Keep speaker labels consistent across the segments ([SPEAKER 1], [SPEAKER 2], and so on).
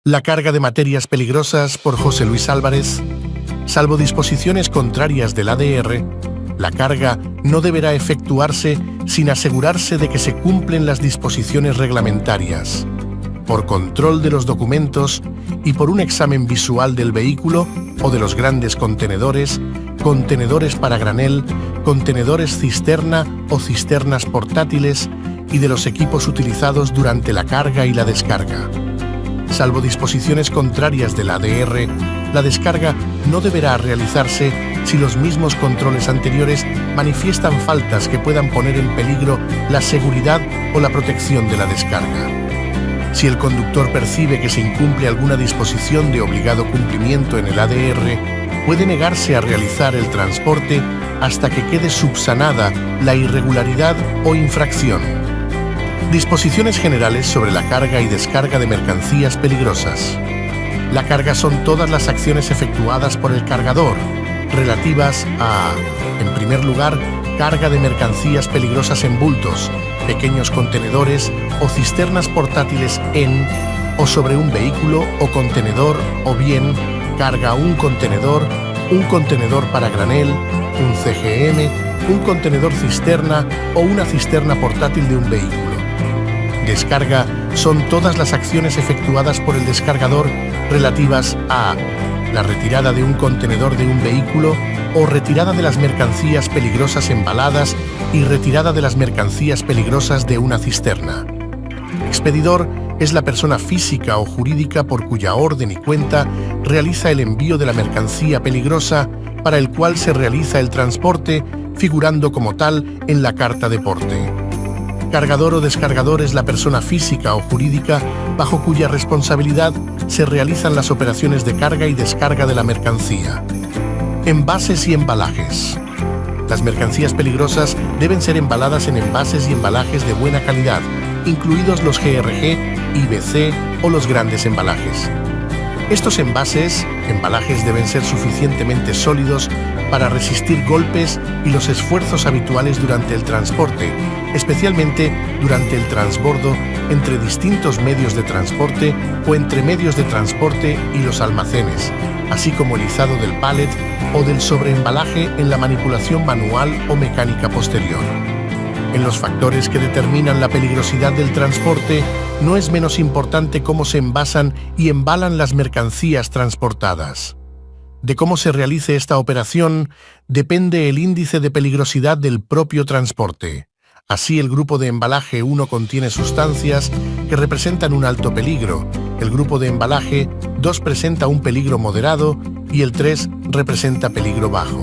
[SPEAKER 1] La carga de materias peligrosas por José Luis Álvarez. Salvo disposiciones contrarias del ADR, la carga no deberá efectuarse sin asegurarse de que se cumplen las disposiciones reglamentarias, por control de los documentos y por un examen visual del vehículo o de los grandes contenedores, contenedores para granel, contenedores cisterna o cisternas portátiles y de los equipos utilizados durante la carga y la descarga. Salvo disposiciones contrarias del ADR, la descarga no deberá realizarse si los mismos controles anteriores manifiestan faltas que puedan poner en peligro la seguridad o la protección de la descarga. Si el conductor percibe que se incumple alguna disposición de obligado cumplimiento en el ADR, puede negarse a realizar el transporte hasta que quede subsanada la irregularidad o infracción. Disposiciones generales sobre la carga y descarga de mercancías peligrosas. La carga son todas las acciones efectuadas por el cargador, relativas a, en primer lugar, carga de mercancías peligrosas en bultos, pequeños contenedores o cisternas portátiles en o sobre un vehículo o contenedor, o bien carga un contenedor para granel, un CGM, un contenedor cisterna o una cisterna portátil de un vehículo. Descarga son todas las acciones efectuadas por el descargador relativas a la retirada de un contenedor de un vehículo o retirada de las mercancías peligrosas embaladas y retirada de las mercancías peligrosas de una cisterna. Expedidor es la persona física o jurídica por cuya orden y cuenta realiza el envío de la mercancía peligrosa para el cual se realiza el transporte, figurando como tal en la carta de porte. Cargador o descargador es la persona física o jurídica bajo cuya responsabilidad se realizan las operaciones de carga y descarga de la mercancía. Envases y embalajes. Las mercancías peligrosas deben ser embaladas en envases y embalajes de buena calidad, incluidos los GRG, IBC o los grandes embalajes. Estos embalajes deben ser suficientemente sólidos para resistir golpes y los esfuerzos habituales durante el transporte, especialmente durante el transbordo entre distintos medios de transporte o entre medios de transporte y los almacenes, así como el izado del pallet o del sobreembalaje en la manipulación manual o mecánica posterior. En los factores que determinan la peligrosidad del transporte, no es menos importante cómo se envasan y embalan las mercancías transportadas. De cómo se realice esta operación depende el índice de peligrosidad del propio transporte. Así, el grupo de embalaje 1 contiene sustancias que representan un alto peligro, el grupo de embalaje 2 presenta un peligro moderado y el 3 representa peligro bajo.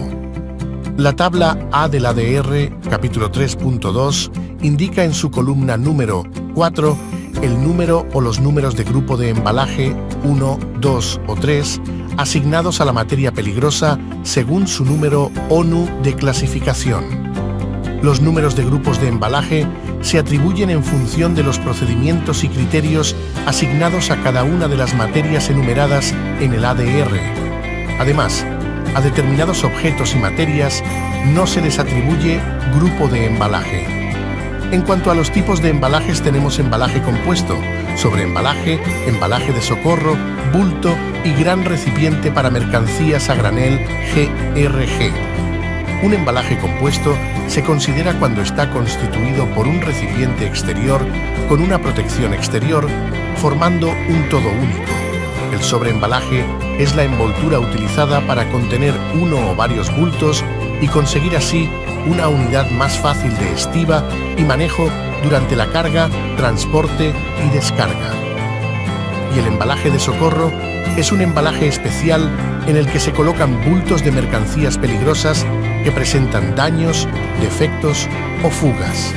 [SPEAKER 1] La tabla A del ADR, capítulo 3.2, indica en su columna número 4 el número o los números de grupo de embalaje 1, 2 o 3 asignados a la materia peligrosa según su número ONU de clasificación. Los números de grupos de embalaje se atribuyen en función de los procedimientos y criterios asignados a cada una de las materias enumeradas en el ADR. Además, a determinados objetos y materias no se les atribuye grupo de embalaje. En cuanto a los tipos de embalajes, tenemos embalaje compuesto, sobreembalaje, embalaje de socorro, bulto y gran recipiente para mercancías a granel GRG. Un embalaje compuesto se considera cuando está constituido por un recipiente exterior con una protección exterior, formando un todo único. El sobreembalaje es la envoltura utilizada para contener uno o varios bultos y conseguir así una unidad más fácil de estiba y manejo durante la carga, transporte y descarga. Y el embalaje de socorro es un embalaje especial en el que se colocan bultos de mercancías peligrosas que presentan daños, defectos o fugas.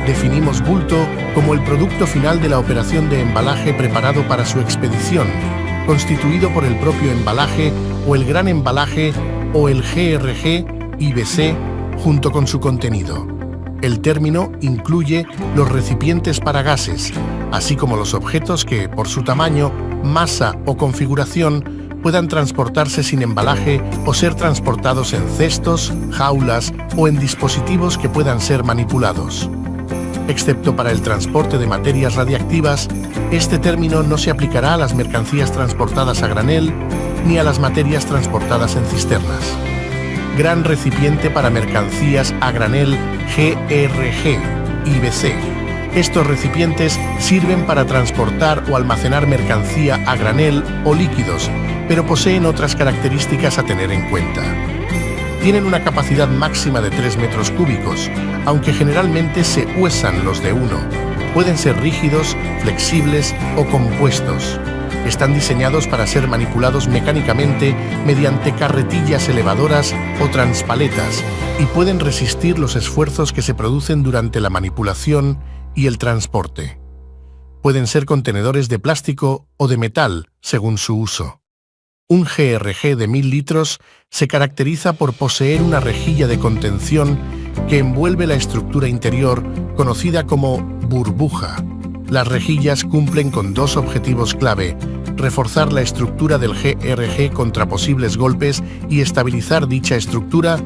[SPEAKER 1] Definimos bulto como el producto final de la operación de embalaje preparado para su expedición, constituido por el propio embalaje o el gran embalaje o el GRG, IBC, junto con su contenido. El término incluye los recipientes para gases, así como los objetos que, por su tamaño, masa o configuración, puedan transportarse sin embalaje o ser transportados en cestos, jaulas o en dispositivos que puedan ser manipulados. Excepto para el transporte de materias radiactivas, este término no se aplicará a las mercancías transportadas a granel ni a las materias transportadas en cisternas. Gran recipiente para mercancías a granel GRG, IBC. Estos recipientes sirven para transportar o almacenar mercancía a granel o líquidos, pero poseen otras características a tener en cuenta. Tienen una capacidad máxima de 3 metros cúbicos, aunque generalmente se usan los de 1. Pueden ser rígidos, flexibles o compuestos. Están diseñados para ser manipulados mecánicamente mediante carretillas elevadoras o transpaletas y pueden resistir los esfuerzos que se producen durante la manipulación y el transporte. Pueden ser contenedores de plástico o de metal, según su uso. Un GRG de 1000 litros se caracteriza por poseer una rejilla de contención que envuelve la estructura interior, conocida como burbuja. Las rejillas cumplen con 2 objetivos clave: reforzar la estructura del GRG contra posibles golpes y estabilizar dicha estructura.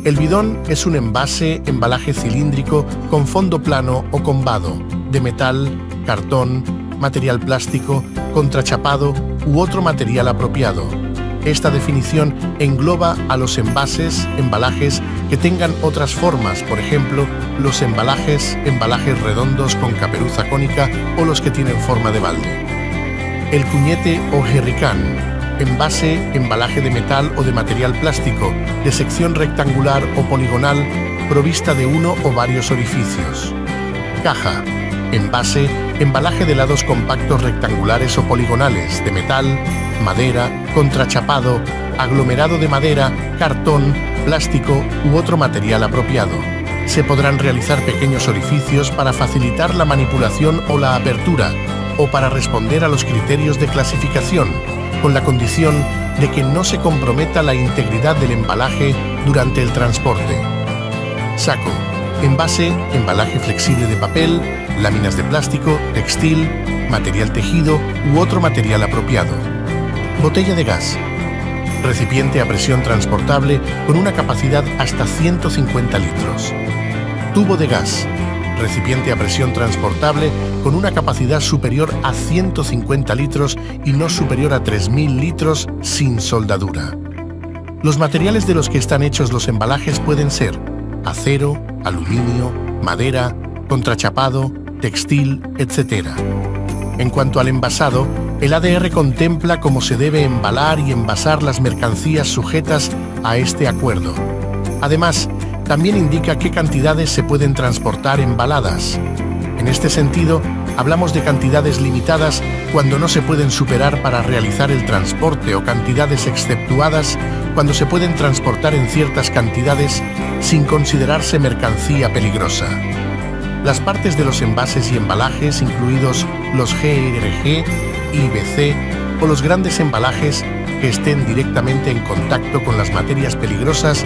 [SPEAKER 1] El bidón es un embalaje cilíndrico con fondo plano o combado, de metal, cartón, material plástico, contrachapado u otro material apropiado. Esta definición engloba a los embalajes que tengan otras formas, por ejemplo, los embalajes redondos con caperuza cónica o los que tienen forma de balde. El cuñete o jerrycan, embalaje de metal o de material plástico, de sección rectangular o poligonal, provista de uno o varios orificios. Caja, embalaje de lados compactos rectangulares o poligonales, de metal, madera, contrachapado, aglomerado de madera, cartón, plástico u otro material apropiado. Se podrán realizar pequeños orificios para facilitar la manipulación o la apertura, o para responder a los criterios de clasificación, con la condición de que no se comprometa la integridad del embalaje durante el transporte. Saco, embalaje flexible de papel, láminas de plástico, textil, material tejido u otro material apropiado. Botella de gas, recipiente a presión transportable con una capacidad hasta 150 litros. Tubo de gas, recipiente a presión transportable con una capacidad superior a 150 litros y no superior a 3000 litros sin soldadura. Los materiales de los que están hechos los embalajes pueden ser acero, aluminio, madera, contrachapado, textil, etc. En cuanto al envasado, el ADR contempla cómo se debe embalar y envasar las mercancías sujetas a este acuerdo. Además, también indica qué cantidades se pueden transportar embaladas. En este sentido, hablamos de cantidades limitadas cuando no se pueden superar para realizar el transporte o cantidades exceptuadas cuando se pueden transportar en ciertas cantidades sin considerarse mercancía peligrosa. Las partes de los envases y embalajes, incluidos los GRG, IBC o los grandes embalajes que estén directamente en contacto con las materias peligrosas,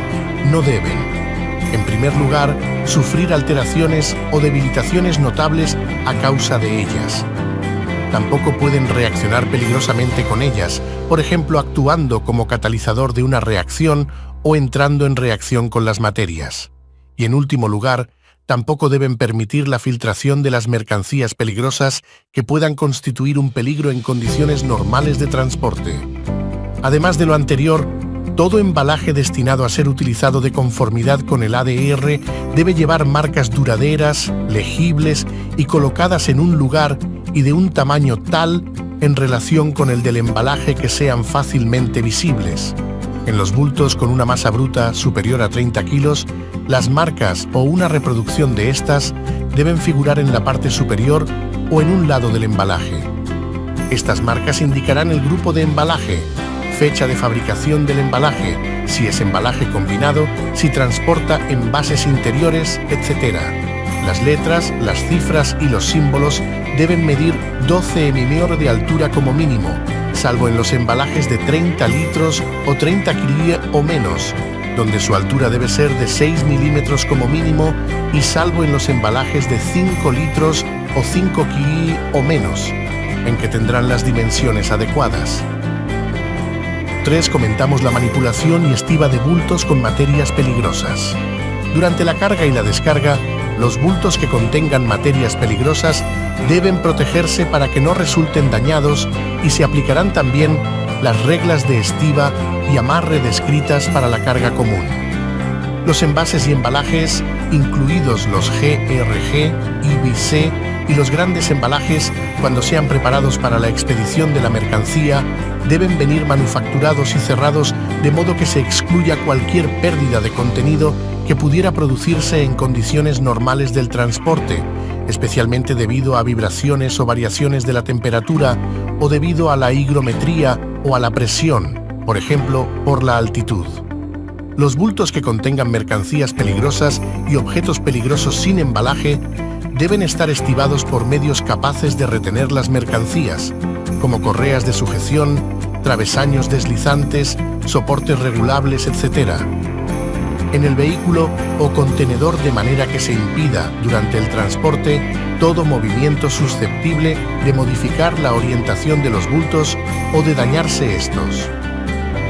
[SPEAKER 1] no deben, en primer lugar, sufrir alteraciones o debilitaciones notables a causa de ellas. Tampoco pueden reaccionar peligrosamente con ellas, por ejemplo, actuando como catalizador de una reacción o entrando en reacción con las materias. Y en último lugar, tampoco deben permitir la filtración de las mercancías peligrosas que puedan constituir un peligro en condiciones normales de transporte. Además de lo anterior, todo embalaje destinado a ser utilizado de conformidad con el ADR debe llevar marcas duraderas, legibles y colocadas en un lugar y de un tamaño tal en relación con el del embalaje que sean fácilmente visibles. En los bultos con una masa bruta superior a 30 kilos, las marcas o una reproducción de estas deben figurar en la parte superior o en un lado del embalaje. Estas marcas indicarán el grupo de embalaje, fecha de fabricación del embalaje, si es embalaje combinado, si transporta envases interiores, etc. Las letras, las cifras y los símbolos deben medir 12 mm de altura como mínimo, salvo en los embalajes de 30 litros o 30 kg o menos, donde su altura debe ser de 6 milímetros como mínimo, y salvo en los embalajes de 5 litros o 5 kg o menos, en que tendrán las dimensiones adecuadas. 3. Comentamos la manipulación y estiba de bultos con materias peligrosas. Durante la carga y la descarga, Los bultos que contengan materias peligrosas deben protegerse para que no resulten dañados y se aplicarán también las reglas de estiba y amarre descritas para la carga común. Los envases y embalajes, incluidos los GRG, IBC y los grandes embalajes, cuando sean preparados para la expedición de la mercancía, deben venir manufacturados y cerrados de modo que se excluya cualquier pérdida de contenido que pudiera producirse en condiciones normales del transporte, especialmente debido a vibraciones o variaciones de la temperatura o debido a la higrometría o a la presión, por ejemplo, por la altitud. Los bultos que contengan mercancías peligrosas y objetos peligrosos sin embalaje deben estar estibados por medios capaces de retener las mercancías, como correas de sujeción, travesaños deslizantes, soportes regulables, etc. En el vehículo o contenedor, de manera que se impida durante el transporte todo movimiento susceptible de modificar la orientación de los bultos o de dañarse estos.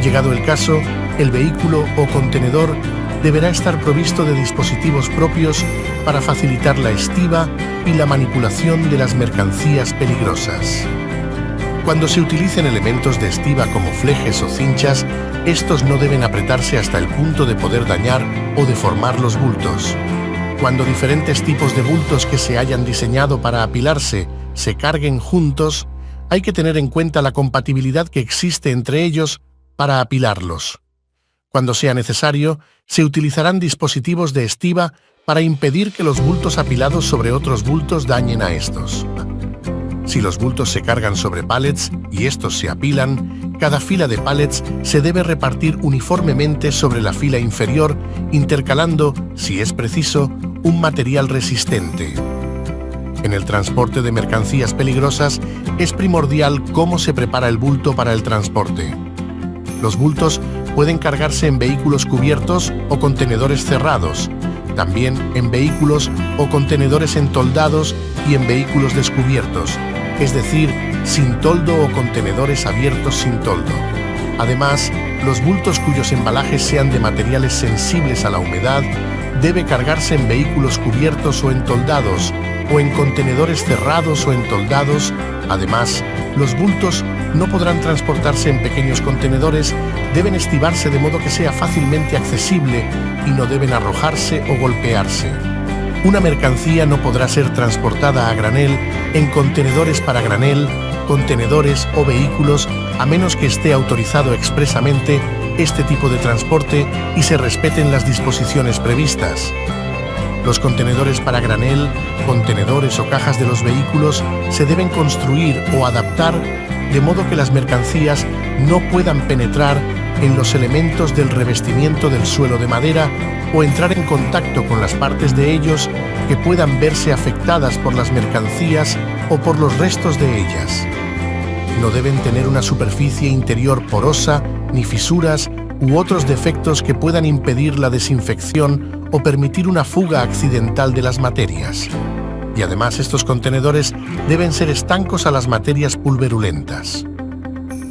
[SPEAKER 1] Llegado el caso, el vehículo o contenedor deberá estar provisto de dispositivos propios para facilitar la estiba y la manipulación de las mercancías peligrosas. Cuando se utilicen elementos de estiba como flejes o cinchas, estos no deben apretarse hasta el punto de poder dañar o deformar los bultos. Cuando diferentes tipos de bultos que se hayan diseñado para apilarse se carguen juntos, hay que tener en cuenta la compatibilidad que existe entre ellos para apilarlos. Cuando sea necesario, se utilizarán dispositivos de estiba para impedir que los bultos apilados sobre otros bultos dañen a estos. Si los bultos se cargan sobre pallets y estos se apilan, cada fila de pallets se debe repartir uniformemente sobre la fila inferior, intercalando, si es preciso, un material resistente. En el transporte de mercancías peligrosas es primordial cómo se prepara el bulto para el transporte. Los bultos pueden cargarse en vehículos cubiertos o contenedores cerrados, también en vehículos o contenedores entoldados y en vehículos descubiertos, es decir, sin toldo o contenedores abiertos sin toldo. Además, los bultos cuyos embalajes sean de materiales sensibles a la humedad debe cargarse en vehículos cubiertos o entoldados o en contenedores cerrados o entoldados. Además, los bultos no podrán transportarse en pequeños contenedores, deben estibarse de modo que sea fácilmente accesible y no deben arrojarse o golpearse. Una mercancía no podrá ser transportada a granel en contenedores para granel, contenedores o vehículos a menos que esté autorizado expresamente este tipo de transporte y se respeten las disposiciones previstas. Los contenedores para granel, contenedores o cajas de los vehículos se deben construir o adaptar de modo que las mercancías no puedan penetrar en los elementos del revestimiento del suelo de madera o entrar en contacto con las partes de ellos que puedan verse afectadas por las mercancías o por los restos de ellas. No deben tener una superficie interior porosa, ni fisuras u otros defectos que puedan impedir la desinfección o permitir una fuga accidental de las materias. Y además estos contenedores deben ser estancos a las materias pulverulentas.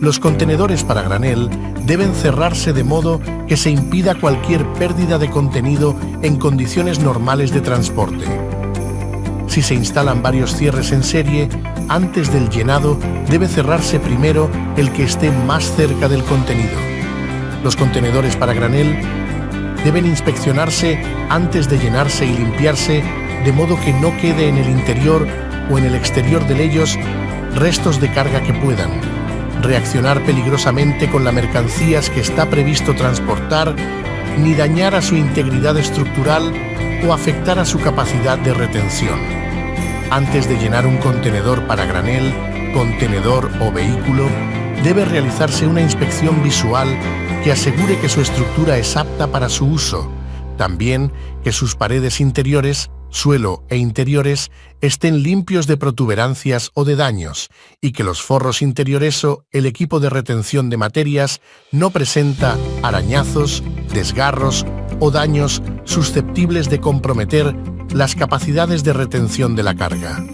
[SPEAKER 1] Los contenedores para granel deben cerrarse de modo que se impida cualquier pérdida de contenido en condiciones normales de transporte. Si se instalan varios cierres en serie, antes del llenado debe cerrarse primero el que esté más cerca del contenido. Los contenedores para granel deben inspeccionarse antes de llenarse y limpiarse, de modo que no quede en el interior o en el exterior de ellos restos de carga que puedan reaccionar peligrosamente con las mercancías que está previsto transportar, ni dañar a su integridad estructural o afectar a su capacidad de retención. Antes de llenar un contenedor para granel, contenedor o vehículo, debe realizarse una inspección visual que asegure que su estructura es apta para su uso, también que sus paredes interiores, suelo e interiores estén limpios de protuberancias o de daños y que los forros interiores o el equipo de retención de materias no presenta arañazos, desgarros o daños susceptibles de comprometer las capacidades de retención de la carga.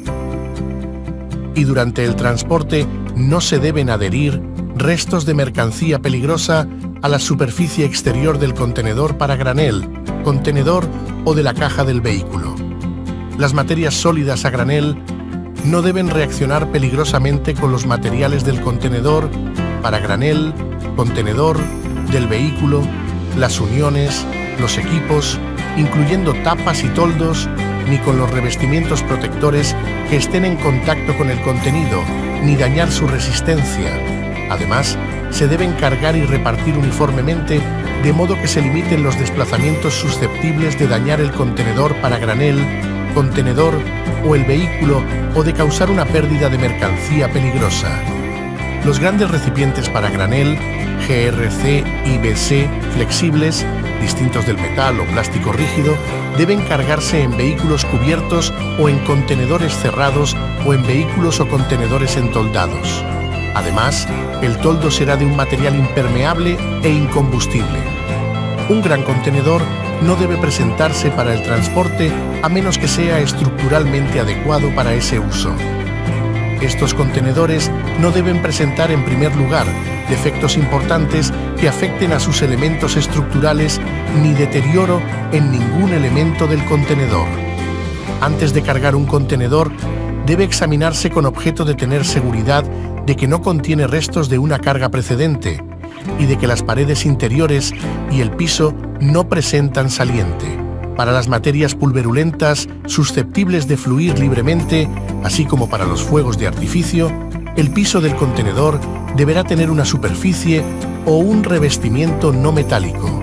[SPEAKER 1] Y durante el transporte no se deben adherir restos de mercancía peligrosa a la superficie exterior del contenedor para granel, contenedor o de la caja del vehículo. Las materias sólidas a granel no deben reaccionar peligrosamente con los materiales del contenedor, para granel, contenedor, del vehículo, las uniones, los equipos, incluyendo tapas y toldos, ni con los revestimientos protectores que estén en contacto con el contenido, ni dañar su resistencia. Además, se deben cargar y repartir uniformemente, de modo que se limiten los desplazamientos susceptibles de dañar el contenedor para granel, contenedor o el vehículo, o de causar una pérdida de mercancía peligrosa. Los grandes recipientes para granel, GRC y BC flexibles, distintos del metal o plástico rígido, deben cargarse en vehículos cubiertos o en contenedores cerrados o en vehículos o contenedores entoldados. Además, el toldo será de un material impermeable e incombustible. Un gran contenedor no debe presentarse para el transporte a menos que sea estructuralmente adecuado para ese uso. Estos contenedores no deben presentar en primer lugar defectos importantes que afecten a sus elementos estructurales ni deterioro en ningún elemento del contenedor. Antes de cargar un contenedor, debe examinarse con objeto de tener seguridad de que no contiene restos de una carga precedente y de que las paredes interiores y el piso no presentan saliente. Para las materias pulverulentas susceptibles de fluir libremente, así como para los fuegos de artificio, el piso del contenedor deberá tener una superficie o un revestimiento no metálico.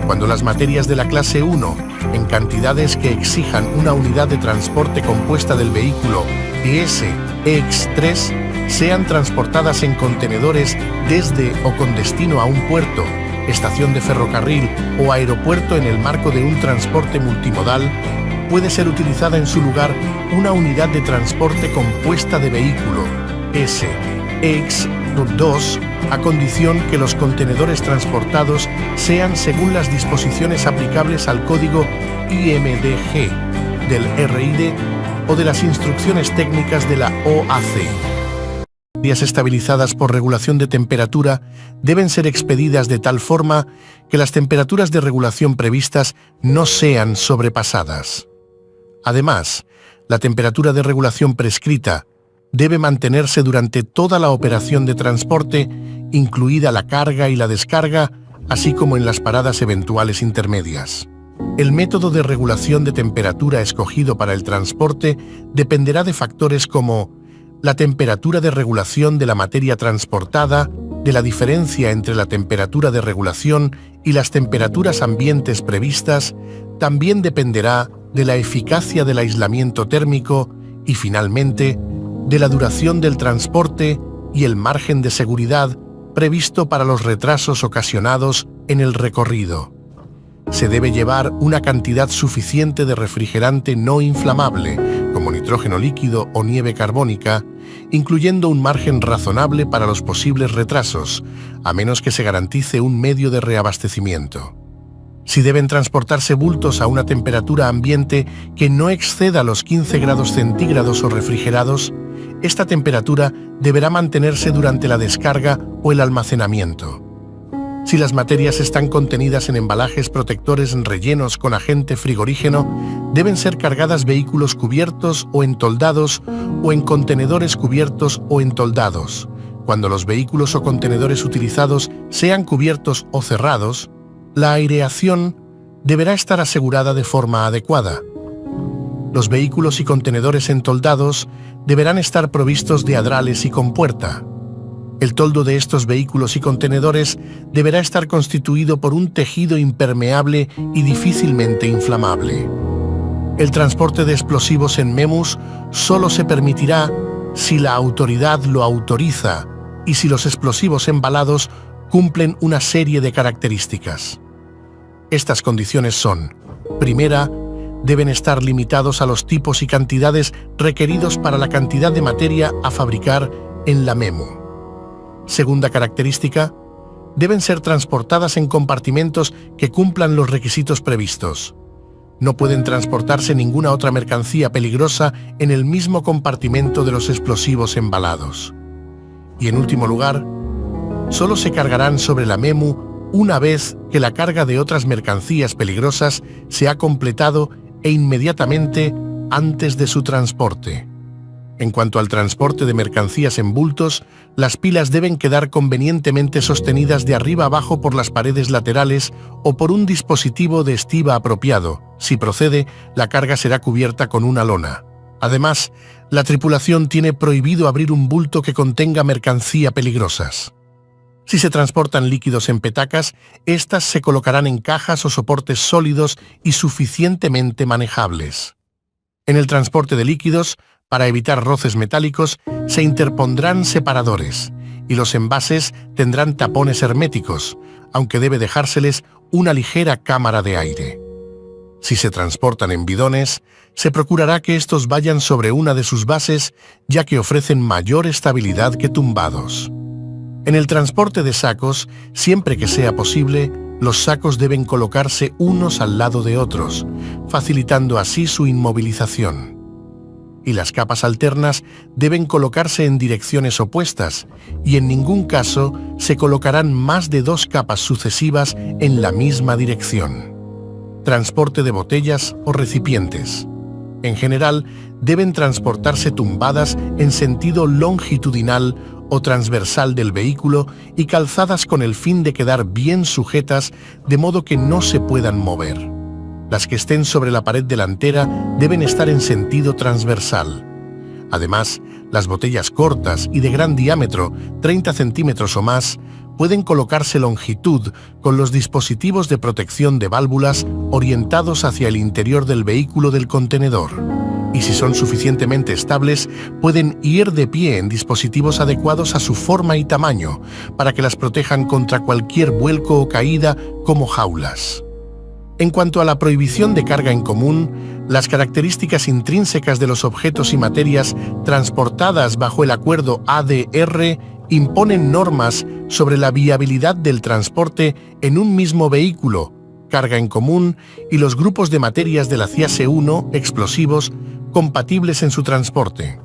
[SPEAKER 1] Cuando las materias de la clase 1, en cantidades que exijan una unidad de transporte compuesta del vehículo ES-EX3, sean transportadas en contenedores desde o con destino a un puerto, estación de ferrocarril o aeropuerto en el marco de un transporte multimodal, puede ser utilizada en su lugar una unidad de transporte compuesta de vehículo S-EX2 a condición que los contenedores transportados sean según las disposiciones aplicables al código IMDG del RID o de las instrucciones técnicas de la OAC. Materias estabilizadas por regulación de temperatura deben ser expedidas de tal forma que las temperaturas de regulación previstas no sean sobrepasadas. Además, la temperatura de regulación prescrita debe mantenerse durante toda la operación de transporte, incluida la carga y la descarga, así como en las paradas eventuales intermedias. El método de regulación de temperatura escogido para el transporte dependerá de factores como la temperatura de regulación de la materia transportada, de la diferencia entre la temperatura de regulación y las temperaturas ambientes previstas, también dependerá de la eficacia del aislamiento térmico y, finalmente, de la duración del transporte y el margen de seguridad previsto para los retrasos ocasionados en el recorrido. Se debe llevar una cantidad suficiente de refrigerante no inflamable, como nitrógeno líquido o nieve carbónica, incluyendo un margen razonable para los posibles retrasos, a menos que se garantice un medio de reabastecimiento. Si deben transportarse bultos a una temperatura ambiente que no exceda los 15 grados centígrados o refrigerados, esta temperatura deberá mantenerse durante la descarga o el almacenamiento. Si las materias están contenidas en embalajes protectores rellenos con agente frigorígeno, deben ser cargadas vehículos cubiertos o entoldados o en contenedores cubiertos o entoldados. Cuando los vehículos o contenedores utilizados sean cubiertos o cerrados, la aireación deberá estar asegurada de forma adecuada. Los vehículos y contenedores entoldados deberán estar provistos de adrales y compuerta. El toldo de estos vehículos y contenedores deberá estar constituido por un tejido impermeable y difícilmente inflamable. El transporte de explosivos en MEMUS solo se permitirá si la autoridad lo autoriza y si los explosivos embalados cumplen una serie de características. Estas condiciones son: primera, deben estar limitados a los tipos y cantidades requeridos para la cantidad de materia a fabricar en la MEMU. Segunda característica, deben ser transportadas en compartimentos que cumplan los requisitos previstos. No pueden transportarse ninguna otra mercancía peligrosa en el mismo compartimento de los explosivos embalados. Y en último lugar, solo se cargarán sobre la MEMU una vez que la carga de otras mercancías peligrosas se ha completado e inmediatamente antes de su transporte. En cuanto al transporte de mercancías en bultos, las pilas deben quedar convenientemente sostenidas de arriba abajo por las paredes laterales o por un dispositivo de estiba apropiado. Si procede, la carga será cubierta con una lona. Además, la tripulación tiene prohibido abrir un bulto que contenga mercancía peligrosas. Si se transportan líquidos en petacas, éstas se colocarán en cajas o soportes sólidos y suficientemente manejables. En el transporte de líquidos, para evitar roces metálicos, se interpondrán separadores y los envases tendrán tapones herméticos, aunque debe dejárseles una ligera cámara de aire. Si se transportan en bidones, se procurará que estos vayan sobre una de sus bases, ya que ofrecen mayor estabilidad que tumbados. En el transporte de sacos, siempre que sea posible, los sacos deben colocarse unos al lado de otros, facilitando así su inmovilización. Y las capas alternas deben colocarse en direcciones opuestas, y en ningún caso se colocarán más de 2 capas sucesivas en la misma dirección. Transporte de botellas o recipientes. En general, deben transportarse tumbadas en sentido longitudinal o transversal del vehículo y calzadas con el fin de quedar bien sujetas de modo que no se puedan mover. Las que estén sobre la pared delantera deben estar en sentido transversal. Además, las botellas cortas y de gran diámetro, 30 centímetros o más, pueden colocarse longitud con los dispositivos de protección de válvulas orientados hacia el interior del vehículo del contenedor. Y si son suficientemente estables, pueden ir de pie en dispositivos adecuados a su forma y tamaño, para que las protejan contra cualquier vuelco o caída como jaulas. En cuanto a la prohibición de carga en común, las características intrínsecas de los objetos y materias transportadas bajo el acuerdo ADR imponen normas sobre la viabilidad del transporte en un mismo vehículo, carga en común y los grupos de materias de la clase 1, explosivos, compatibles en su transporte.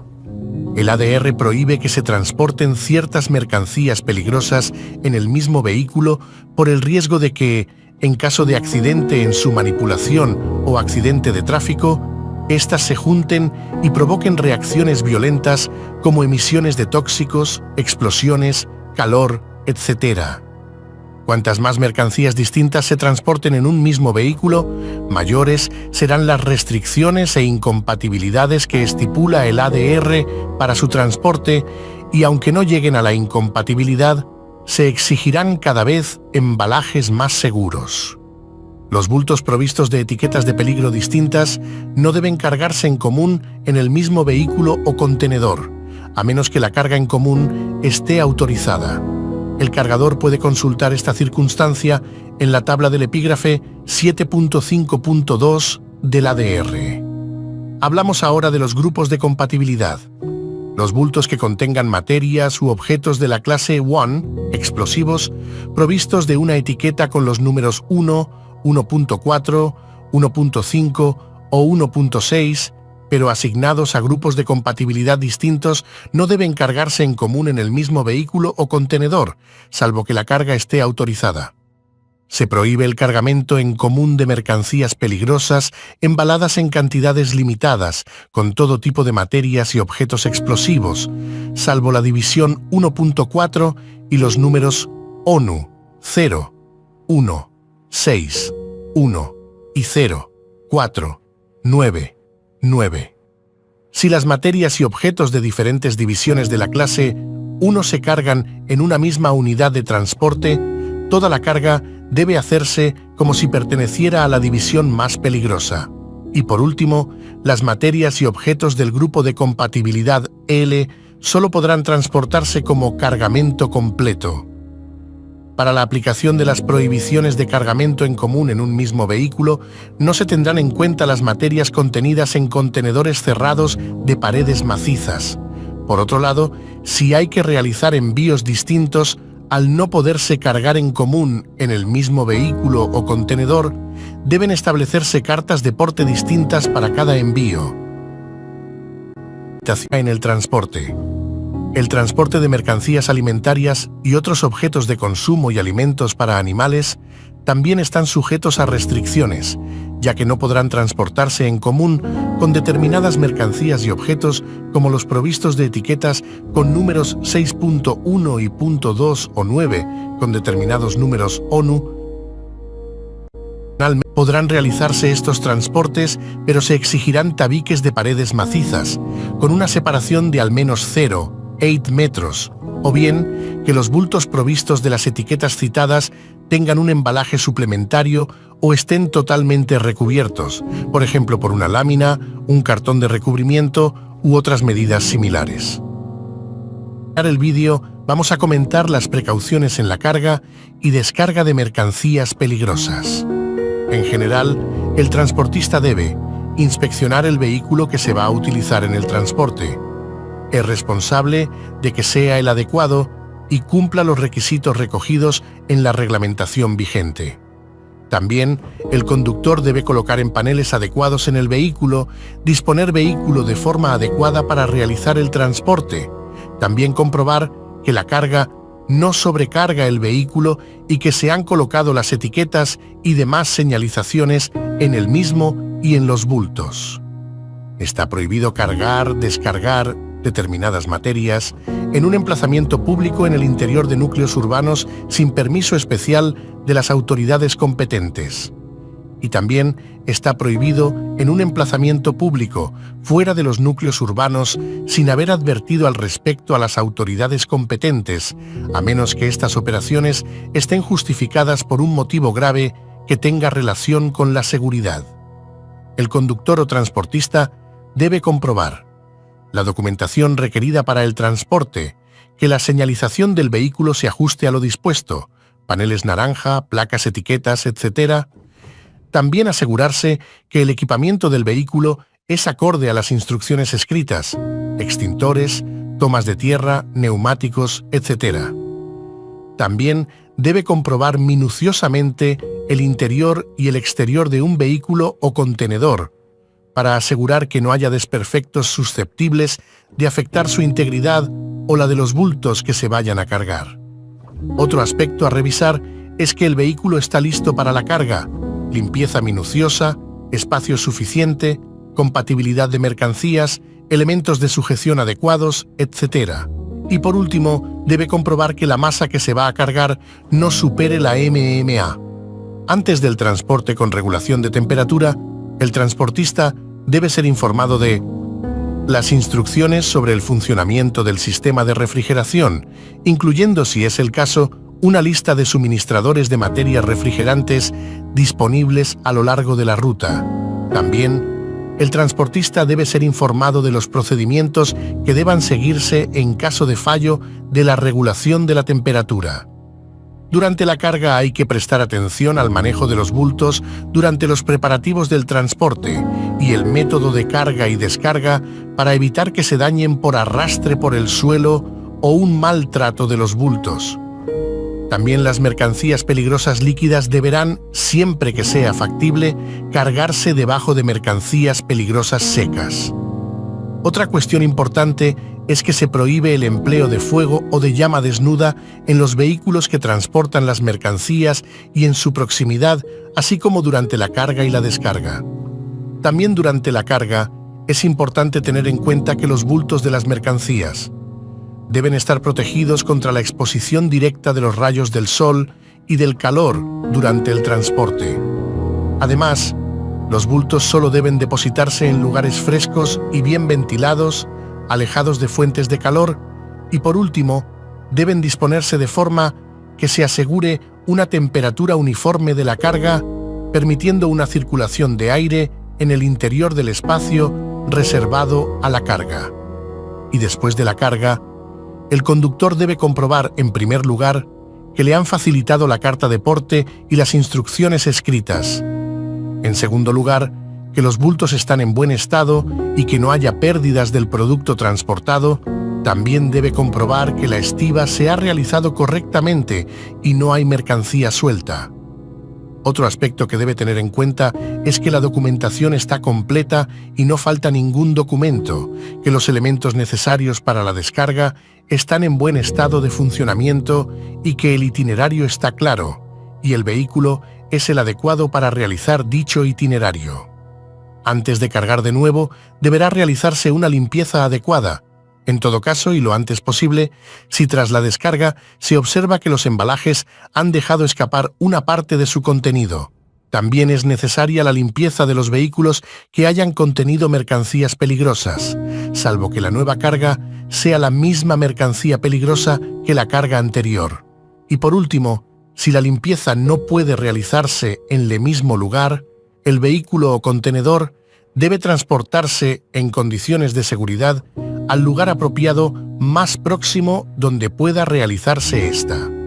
[SPEAKER 1] El ADR prohíbe que se transporten ciertas mercancías peligrosas en el mismo vehículo por el riesgo de que, en caso de accidente en su manipulación o accidente de tráfico, éstas se junten y provoquen reacciones violentas como emisiones de tóxicos, explosiones, calor, etc. Cuantas más mercancías distintas se transporten en un mismo vehículo, mayores serán las restricciones e incompatibilidades que estipula el ADR para su transporte y, aunque no lleguen a la incompatibilidad, se exigirán cada vez embalajes más seguros. Los bultos provistos de etiquetas de peligro distintas no deben cargarse en común en el mismo vehículo o contenedor, a menos que la carga en común esté autorizada. El cargador puede consultar esta circunstancia en la tabla del epígrafe 7.5.2 del ADR. Hablamos ahora de los grupos de compatibilidad. Los bultos que contengan materias u objetos de la clase 1, explosivos, provistos de una etiqueta con los números 1, 1.4, 1.5 o 1.6, pero asignados a grupos de compatibilidad distintos, no deben cargarse en común en el mismo vehículo o contenedor, salvo que la carga esté autorizada. Se prohíbe el cargamento en común de mercancías peligrosas embaladas en cantidades limitadas, con todo tipo de materias y objetos explosivos, salvo la división 1.4 y los números ONU 0, 1, 6, 1 y 0, 4, 9, 9. Si las materias y objetos de diferentes divisiones de la clase 1 se cargan en una misma unidad de transporte, toda la carga debe hacerse como si perteneciera a la división más peligrosa. Y por último, las materias y objetos del grupo de compatibilidad L solo podrán transportarse como cargamento completo. Para la aplicación de las prohibiciones de cargamento en común en un mismo vehículo, no se tendrán en cuenta las materias contenidas en contenedores cerrados de paredes macizas. Por otro lado, si hay que realizar envíos distintos, al no poderse cargar en común en el mismo vehículo o contenedor, deben establecerse cartas de porte distintas para cada envío. En el transporte. El transporte de mercancías alimentarias y otros objetos de consumo y alimentos para animales también están sujetos a restricciones, ya que no podrán transportarse en común con determinadas mercancías y objetos como los provistos de etiquetas con números 6.1 y .2 o 9 con determinados números ONU. Podrán realizarse estos transportes, pero se exigirán tabiques de paredes macizas, con una separación de al menos 0,8 metros, o bien que los bultos provistos de las etiquetas citadas tengan un embalaje suplementario o estén totalmente recubiertos, por ejemplo por una lámina, un cartón de recubrimiento u otras medidas similares. En el vídeo vamos a comentar las precauciones en la carga y descarga de mercancías peligrosas. En general, el transportista debe inspeccionar el vehículo que se va a utilizar en el transporte. Es responsable de que sea el adecuado y cumpla los requisitos recogidos en la reglamentación vigente. También, el conductor debe colocar en paneles adecuados en el vehículo, disponer vehículo de forma adecuada para realizar el transporte. También comprobar que la carga no sobrecarga el vehículo y que se han colocado las etiquetas y demás señalizaciones en el mismo y en los bultos. Está prohibido cargar, descargar determinadas materias en un emplazamiento público en el interior de núcleos urbanos sin permiso especial de las autoridades competentes. Y también está prohibido en un emplazamiento público fuera de los núcleos urbanos sin haber advertido al respecto a las autoridades competentes, a menos que estas operaciones estén justificadas por un motivo grave que tenga relación con la seguridad. El conductor o transportista debe comprobar la documentación requerida para el transporte, que la señalización del vehículo se ajuste a lo dispuesto, paneles naranja, placas, etiquetas, etc. También asegurarse que el equipamiento del vehículo es acorde a las instrucciones escritas, extintores, tomas de tierra, neumáticos, etc. También debe comprobar minuciosamente el interior y el exterior de un vehículo o contenedor, para asegurar que no haya desperfectos susceptibles de afectar su integridad o la de los bultos que se vayan a cargar. Otro aspecto a revisar es que el vehículo está listo para la carga, limpieza minuciosa, espacio suficiente, compatibilidad de mercancías, elementos de sujeción adecuados, etc. Y por último, debe comprobar que la masa que se va a cargar no supere la MMA. Antes del transporte con regulación de temperatura, el transportista debe ser informado de las instrucciones sobre el funcionamiento del sistema de refrigeración, incluyendo, si es el caso, una lista de suministradores de materias refrigerantes disponibles a lo largo de la ruta. También, el transportista debe ser informado de los procedimientos que deban seguirse en caso de fallo de la regulación de la temperatura. Durante la carga hay que prestar atención al manejo de los bultos durante los preparativos del transporte y el método de carga y descarga para evitar que se dañen por arrastre por el suelo o un mal trato de los bultos. También las mercancías peligrosas líquidas deberán, siempre que sea factible, cargarse debajo de mercancías peligrosas secas. Otra cuestión importante es que se prohíbe el empleo de fuego o de llama desnuda en los vehículos que transportan las mercancías y en su proximidad, así como durante la carga y la descarga. También durante la carga es importante tener en cuenta que los bultos de las mercancías deben estar protegidos contra la exposición directa de los rayos del sol y del calor durante el transporte. Además, los bultos solo deben depositarse en lugares frescos y bien ventilados, alejados de fuentes de calor, y por último, deben disponerse de forma que se asegure una temperatura uniforme de la carga, permitiendo una circulación de aire en el interior del espacio reservado a la carga. Y después de la carga, el conductor debe comprobar, en primer lugar, que le han facilitado la carta de porte y las instrucciones escritas. En segundo lugar, que los bultos están en buen estado y que no haya pérdidas del producto transportado. También debe comprobar que la estiba se ha realizado correctamente y no hay mercancía suelta. Otro aspecto que debe tener en cuenta es que la documentación está completa y no falta ningún documento, que los elementos necesarios para la descarga están en buen estado de funcionamiento y que el itinerario está claro y el vehículo es el adecuado para realizar dicho itinerario. Antes de cargar de nuevo, deberá realizarse una limpieza adecuada. En todo caso, y lo antes posible, si tras la descarga se observa que los embalajes han dejado escapar una parte de su contenido. También es necesaria la limpieza de los vehículos que hayan contenido mercancías peligrosas, salvo que la nueva carga sea la misma mercancía peligrosa que la carga anterior. Y por último, si la limpieza no puede realizarse en el mismo lugar, el vehículo o contenedor debe transportarse en condiciones de seguridad al lugar apropiado más próximo donde pueda realizarse esta.